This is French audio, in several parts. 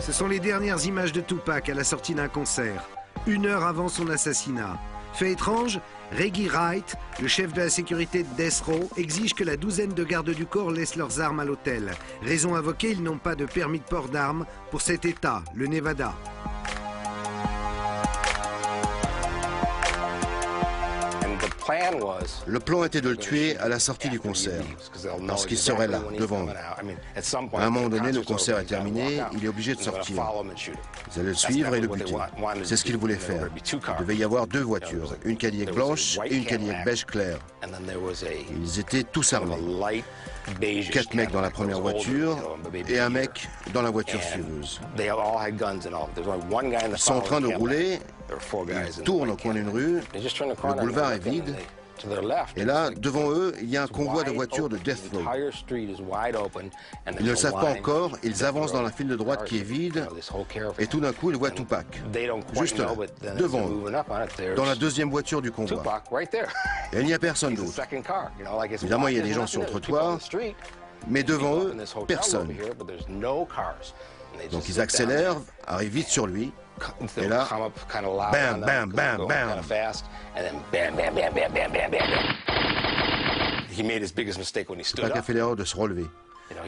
Ce sont les dernières images de Tupac à la sortie d'un concert, 1 heure avant son assassinat. Fait étrange, Reggie Wright, le chef de la sécurité de Death Row, exige que la douzaine de gardes du corps laissent leurs armes à l'hôtel. Raison invoquée, ils n'ont pas de permis de port d'armes pour cet État, le Nevada. Le plan était de le tuer à la sortie du concert, parce qu'il serait là, devant eux. À un moment donné, le concert est terminé, il est obligé de sortir. Ils allaient le suivre et le buter. C'est ce qu'ils voulaient faire. Il devait y avoir 2 voitures, une Cadillac blanche et une Cadillac beige clair. Ils étaient tous armés. 4 mecs dans la première voiture et un mec dans la voiture suiveuse. Ils sont en train de rouler, ils tournent au coin d'une rue, le boulevard est vide, et là, devant eux, il y a un convoi de voitures de Death Row. Ils ne le savent pas encore, ils avancent dans la file de droite qui est vide, et tout d'un coup, ils voient Tupac, juste là, devant eux, dans la deuxième voiture du convoi. Et il n'y a personne d'autre. Évidemment, il y a des gens sur le trottoir, mais devant eux, personne. Donc ils accélèrent, arrivent vite sur lui, et là, bam, bam, bam, bam. Tupac a fait l'erreur de se relever,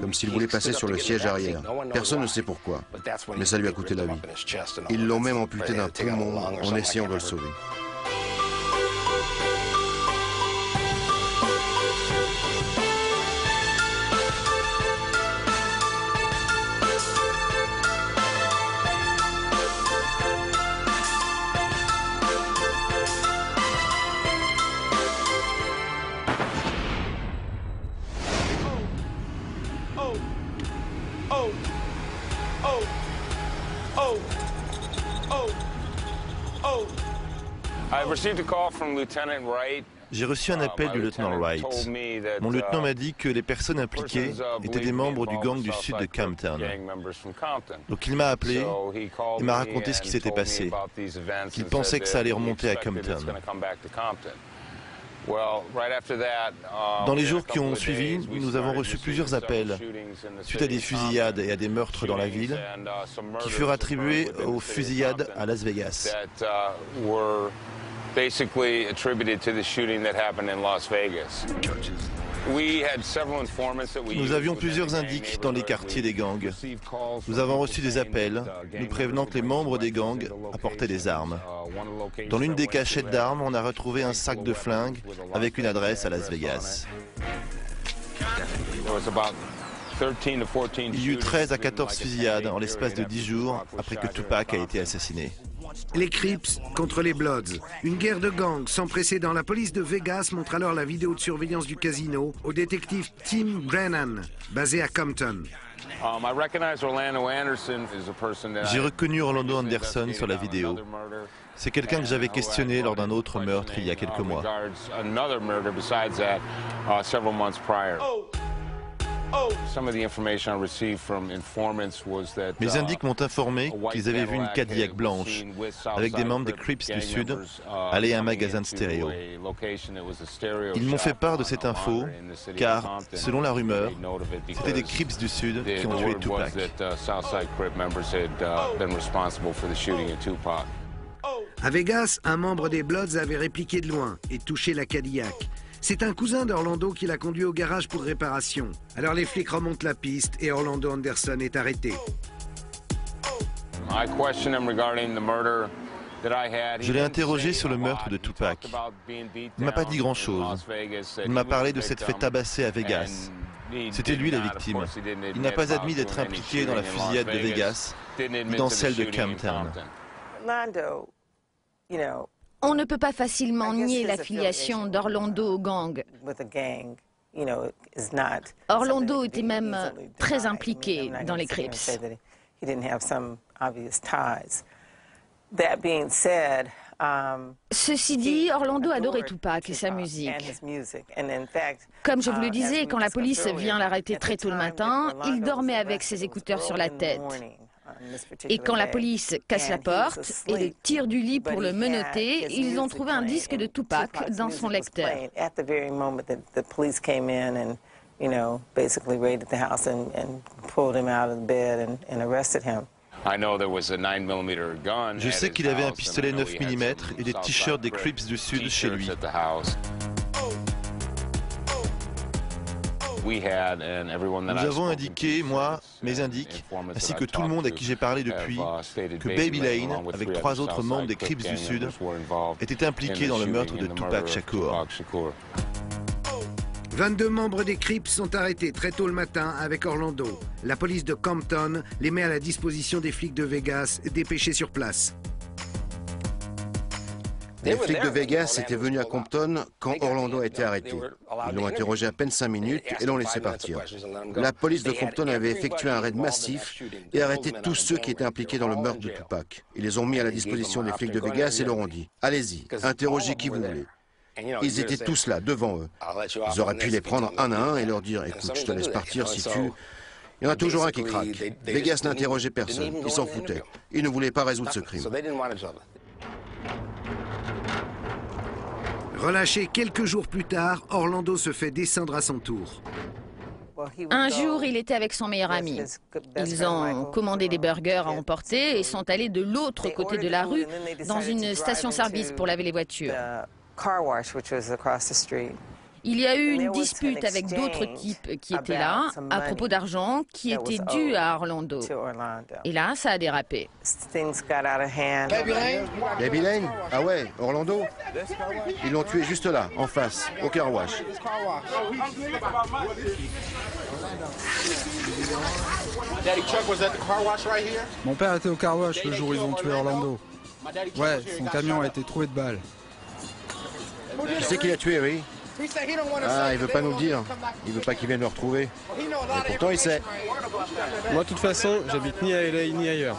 comme s'il voulait passer sur le siège arrière. Personne ne sait pourquoi, mais ça lui a coûté la vie. Ils l'ont même amputé d'un poumon en essayant de le sauver. J'ai reçu un appel du lieutenant Wright. Mon lieutenant m'a dit que les personnes impliquées étaient des membres du gang du sud de Compton. Donc il m'a appelé et m'a raconté ce qui s'était passé, qu'il pensait que ça allait remonter à Compton. Dans les jours qui ont suivi, nous avons reçu plusieurs appels suite à des fusillades et à des meurtres dans la ville qui furent attribués aux fusillades à Las Vegas. Nous avions plusieurs indices dans les quartiers des gangs. Nous avons reçu des appels nous prévenant que les membres des gangs apportaient des armes. Dans l'une des cachettes d'armes, on a retrouvé un sac de flingues avec une adresse à Las Vegas. Il y eut 13 à 14 fusillades en l'espace de 10 jours après que Tupac a été assassiné. Les Crips contre les Bloods. Une guerre de gangs sans précédent. La police de Vegas montre alors la vidéo de surveillance du casino au détective Tim Brennan, basé à Compton. J'ai reconnu Orlando Anderson sur la vidéo. C'est quelqu'un que j'avais questionné lors d'un autre meurtre il y a quelques mois. Mes indices m'ont informé qu'ils avaient vu une Cadillac blanche avec des membres des Crips du Sud aller à un magasin de stéréo. Ils m'ont fait part de cette info car, selon la rumeur, c'était des Crips du Sud qui ont tué Tupac. À Vegas, un membre des Bloods avait répliqué de loin et touché la Cadillac. C'est un cousin d'Orlando qui l'a conduit au garage pour réparation. Alors les flics remontent la piste et Orlando Anderson est arrêté. Je l'ai interrogé sur le meurtre de Tupac. Il ne m'a pas dit grand-chose. Il m'a parlé de cette fête tabassée à Vegas. C'était lui la victime. Il n'a pas admis d'être impliqué dans la fusillade de Vegas, ni dans celle de Compton. On ne peut pas facilement nier l'affiliation d'Orlando au gang. Orlando était même très impliqué dans les Crips. Ceci dit, Orlando adorait Tupac et sa musique. Comme je vous le disais, quand la police vient l'arrêter très tôt le matin, il dormait avec ses écouteurs sur la tête. Et quand la police casse la porte et les tire du lit pour le menotter, ils ont trouvé un disque de Tupac dans son lecteur. Je sais qu'il avait un pistolet 9 mm et des t-shirts des Crips du Sud chez lui. Nous avons indiqué, moi, mes indiques, ainsi que tout le monde à qui j'ai parlé depuis, que Baby Lane, avec 3 autres membres des Crips du Sud, était impliqué dans le meurtre de Tupac Shakur. 22 membres des Crips sont arrêtés très tôt le matin avec Orlando. La police de Compton les met à la disposition des flics de Vegas dépêchés sur place. Les flics de Vegas étaient venus à Compton quand Orlando a été arrêté. Ils l'ont interrogé à peine 5 minutes et l'ont laissé partir. La police de Compton avait effectué un raid massif et arrêté tous ceux qui étaient impliqués dans le meurtre de Tupac. Ils les ont mis à la disposition des flics de Vegas et leur ont dit « Allez-y, interrogez qui vous voulez ». Ils étaient tous là, devant eux. Ils auraient pu les prendre un à un et leur dire « Écoute, je te laisse partir si tu... » Il y en a toujours un qui craque. Vegas n'interrogeait personne, ils s'en foutaient. Ils ne voulaient pas résoudre ce crime. Relâché quelques jours plus tard, Orlando se fait descendre à son tour. Un jour, il était avec son meilleur ami. Ils ont commandé des burgers à emporter et sont allés de l'autre côté de la rue, dans une station-service pour laver les voitures. Il y a eu une dispute avec d'autres types qui étaient là à propos d'argent qui était dû à Orlando. Et là, ça a dérapé. Baby Lane? Ah ouais, Orlando? Ils l'ont tué juste là, en face, au car wash. Mon père était au car wash le jour où ils ont tué Orlando. Ouais, son camion a été troué de balles. Qui c'est qui l'a tué, oui? Ah, il veut pas nous le dire. Il veut pas qu'il vienne le retrouver. Et pourtant, il sait. Moi, de toute façon, j'habite ni à LA ni ailleurs.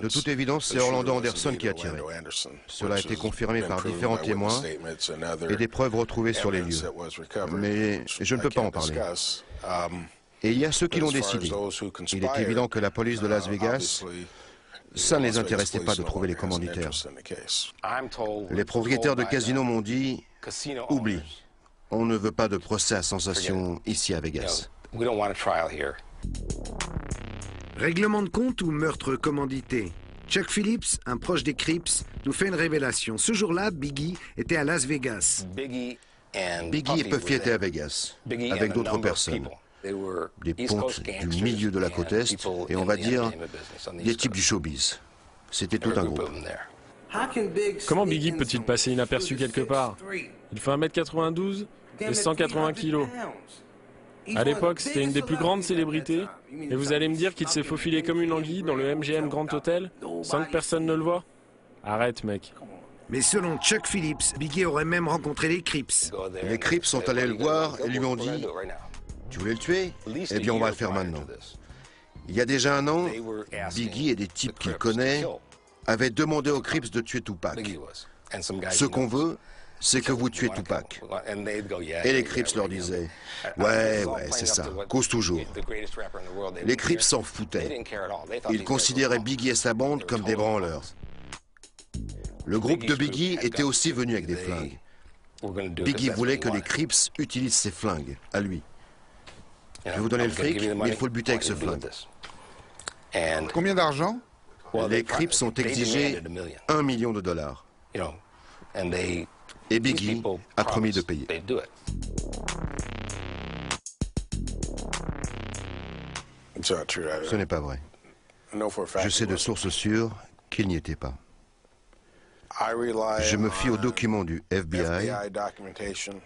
De toute évidence, c'est Orlando Anderson qui a tiré. Cela a été confirmé par différents témoins et des preuves retrouvées sur les lieux. Mais je ne peux pas en parler. Et il y a ceux qui l'ont décidé. Il est évident que la police de Las Vegas... Ça ne les intéressait pas de trouver les commanditaires. Les propriétaires de casinos m'ont dit « Oublie, on ne veut pas de procès à sensation ici à Vegas ». Règlement de compte ou meurtre commandité? Chuck Phillips, un proche des Crips, nous fait une révélation. Ce jour-là, Biggie était à Las Vegas. Biggie et Puffy étaient à Vegas, avec d'autres personnes. Des pontes du milieu de la côte Est et on va dire des types du showbiz. C'était tout un groupe. Comment Biggie peut-il passer inaperçu quelque part? Il fait 1m92 et 180 kg. À l'époque, c'était une des plus grandes célébrités. Et vous allez me dire qu'il s'est faufilé comme une anguille dans le MGM Grand Hotel sans que personne ne le voie? Arrête, mec. Mais selon Chuck Phillips, Biggie aurait même rencontré les Crips. Les Crips sont allés le voir et lui ont dit « Tu voulais le tuer? Eh bien, on va le faire maintenant. » Il y a déjà un an, Biggie et des types qu'il connaît avaient demandé aux Crips de tuer Tupac. Ce qu'on veut, c'est que vous tuez Tupac. Et les Crips leur disaient « Ouais, c'est ça, cause toujours. » Les Crips s'en foutaient. Ils considéraient Biggie et sa bande comme des branleurs. Le groupe de Biggie était aussi venu avec des flingues. Biggie voulait que les Crips utilisent ses flingues, à lui. Je vais vous donner le fric, mais il faut le buter avec ce flingue. Combien d'argent? Les Crips ont exigé $1 million. Et Biggie a promis de payer. Ce n'est pas vrai. Je sais de sources sûres qu'il n'y était pas. Je me fie aux documents du FBI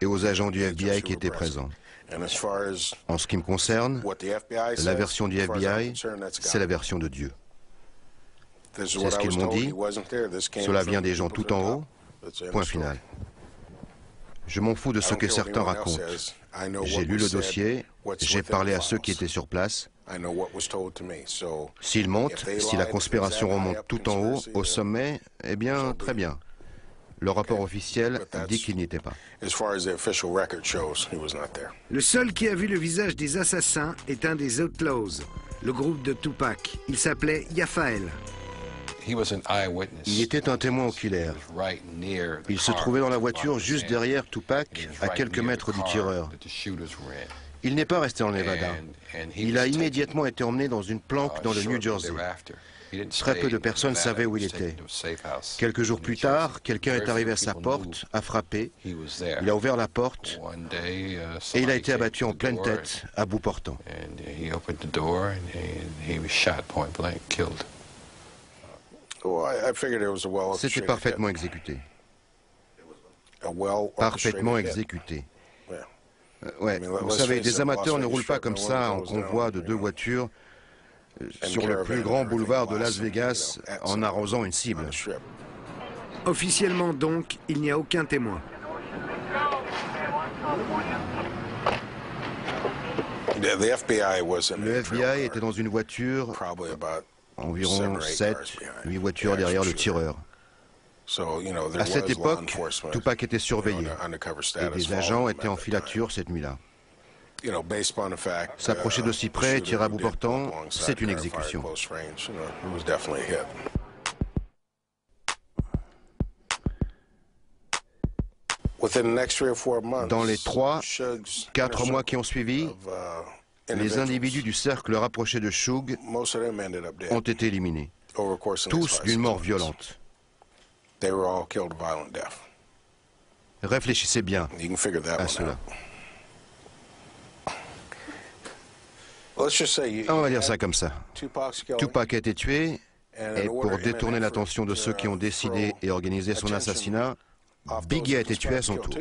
et aux agents du FBI qui étaient présents. En ce qui me concerne, la version du FBI, c'est la version de Dieu. C'est ce qu'ils m'ont dit. Cela vient des gens tout en haut. Point final. Je m'en fous de ce que certains racontent. J'ai lu le dossier, j'ai parlé à ceux qui étaient sur place. S'il monte, si la conspiration remonte tout en haut, au sommet, eh bien, très bien. Le rapport officiel dit qu'il n'y était pas. Le seul qui a vu le visage des assassins est un des Outlaws, le groupe de Tupac. Il s'appelait Yafael. Il était un témoin oculaire. Il se trouvait dans la voiture juste derrière Tupac, à quelques mètres du tireur. Il n'est pas resté en Nevada. Il a immédiatement été emmené dans une planque dans le New Jersey. Très peu de personnes savaient où il était. Quelques jours plus tard, quelqu'un est arrivé à sa porte, a frappé. Il a ouvert la porte et il a été abattu en pleine tête, à bout portant. C'était parfaitement exécuté. Parfaitement exécuté. Ouais, vous savez, des amateurs ne roulent pas comme ça en convoi de 2 voitures sur le plus grand boulevard de Las Vegas en arrosant une cible. Officiellement donc, il n'y a aucun témoin. Le FBI était dans une voiture, environ 7-8 voitures derrière le tireur. À cette époque, Tupac était surveillé et des agents étaient en filature cette nuit-là. S'approcher de si près et tirer à bout portant, c'est une exécution. Dans les 3-4 mois qui ont suivi, les individus du cercle rapproché de Suge ont été éliminés, tous d'une mort violente. Réfléchissez bien à cela. On va dire ça comme ça. Tupac a été tué, et pour détourner l'attention de ceux qui ont décidé et organisé son assassinat, Biggie a été tué à son tour.